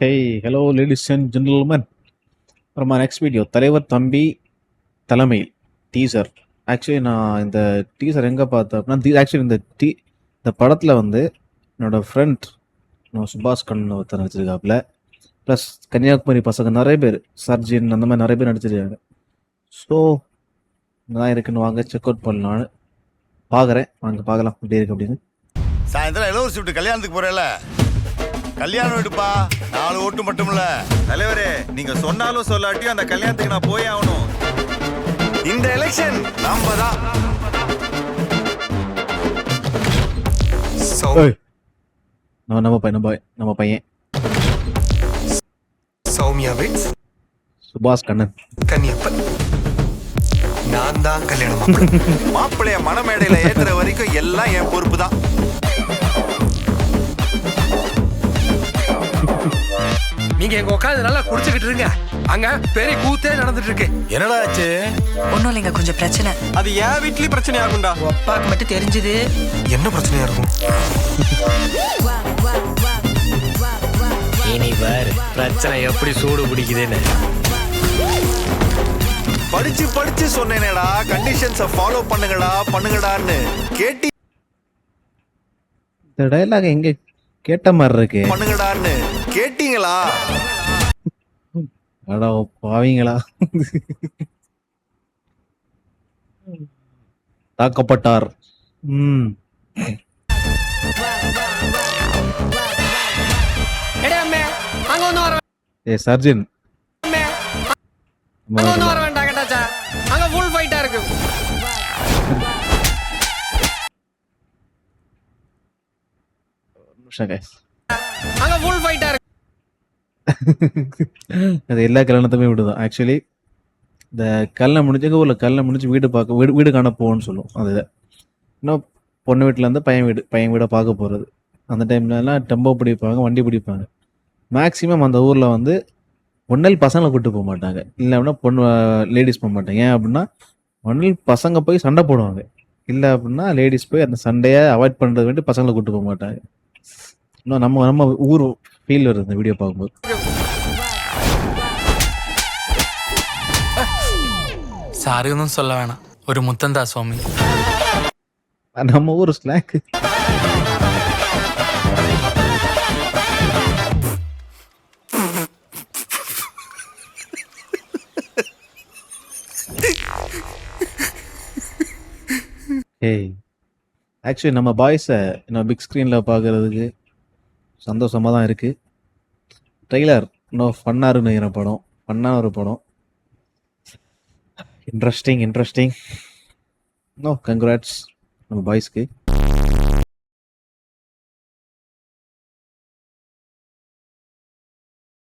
Hey, hello, ladies and gentlemen. From my next video, தலைவர் தம்பி தலைமையில் டீசர். ஆக்சுவலி நான் இந்த டீசர் எங்கே பார்த்தேன் அப்படின்னா ஆக்சுவலி இந்த படத்தில் வந்து என்னோட ஃப்ரெண்ட் சுபாஷ் கண்ணன் ஒருத்தர் நடிச்சிருக்காப்புல. ப்ளஸ் கன்னியாகுமரி பசங்க நிறைய பேர், சர்ஜின் அந்த மாதிரி நிறைய பேர் நடிச்சிருக்காங்க. ஸோ நான் இருக்குன்னு வாங்க செக் அவுட் பண்ணலான்னு பார்க்குறேன். வாங்க பார்க்கலாம் எப்படி இருக்கு அப்படின்னு. சாயந்தரம் இளவரசி விட்டு கல்யாணத்துக்கு போறேல, கல்யாணம் எடுப்பா, 4 ஓட்டு மட்டும்ல. தலைவரே, நீங்க சொன்னாலும் சொல்லாட்டியும் அந்த கல்யாணத்துக்கு நான் போய் ஆகணும். இந்த எலெக்ஷன் நம்ம தான். நம்ம பையன் சௌமியா விட்ஸ் சுபாஷ் கண்ணன் கன்னியப்பன். நான் தான் கல்யாணம் மாப்பிள்ளைய மணமேடையில ஏத்துற வரைக்கும் எல்லாம் என் பொறுப்பு தான். நீங்க எங்க உட்காந்து நல்லா குடிச்சுக்கிட்டு இருங்க. அங்க பெரிய கூத்தே நடந்துட்டு இருக்கு. என்னடா ஆச்சு? ஒன்னும் இல்லைங்க, கொஞ்சம் பிரச்சனை. அது ஏன் வீட்லயும் பிரச்சனை ஆகும்டா. அப்பாக்கு மட்டும் தெரிஞ்சது. என்ன பிரச்சனையா இருக்கும்? இனி பாரு பிரச்சனை எப்படி சூடு பிடிக்குதுன்னு. படிச்சு படிச்சு சொன்னேனேடா, கண்டிஷன்ஸை ஃபாலோ பண்ணுங்கடான்னு கேட்டி. இந்த டைலாக் எங்க கேட்ட மாதிரி இருக்கு. பண்ணுங்கடான்னு கேட்டீங்களா? அடா பாவீங்களா. தாக்கப்பட்டார். ஏ சர்ஜன், வர வேண்டாம் கேட்டாச்சா, அங்க ஃபுல் ஃபைட்டா இருக்கு. அங்க ஃபுல் ஃபைட்டா இருக்கு. அது எல்லா கல்யாணத்துமே விடுதான். ஆக்சுவலி இந்த கல்யாணம் முடிஞ்ச ஊரில் கல்யாணம் முடிஞ்சு வீடு காண போகணும்னு சொல்லுவோம். அது இன்னும் பொண்ணு வீட்டில் இருந்து பையன் வீடை பார்க்க போகிறது. அந்த டைம்லலாம் டெம்போ பிடிப்பாங்க, வண்டி பிடிப்பாங்க. மேக்ஸிமம் அந்த ஊரில் வந்து ஒன்றில் பசங்களை கூப்பிட்டு போக மாட்டாங்க, இல்லை அப்படின்னா லேடிஸ் போக மாட்டாங்க. ஏன் அப்படின்னா ஒன்றில் பசங்க போய் சண்டை போடுவாங்க, இல்லை அப்படின்னா லேடிஸ் போய் அந்த சண்டையை அவாய்ட் பண்ணுறது வேண்டி பசங்களை கூப்பிட்டு போக மாட்டாங்க. இன்னும் நம்ம ஊர் ஃபீல் வருது இந்த வீடியோ பார்க்கும்போது. சாரி ஒன்றும் சொல்ல வேணாம், ஒரு முத்தந்தா சுவாமி. நம்ம ஊர் ஸ்லாக். ஏய், ஆக்சுவலி நம்ம பாய்ஸை இன்னும் பிக் ஸ்க்ரீனில் பார்க்குறதுக்கு சந்தோஷமாக தான் இருக்குது. ட்ரெய்லர் இன்னும் ஃபன்னாக இருக்குங்கிற படம், ஃபன்னான ஒரு படம். இன்ட்ரெஸ்டிங். நோ கங்க்ராட்ஸ் நம்ம பாய்ஸ்க்கு.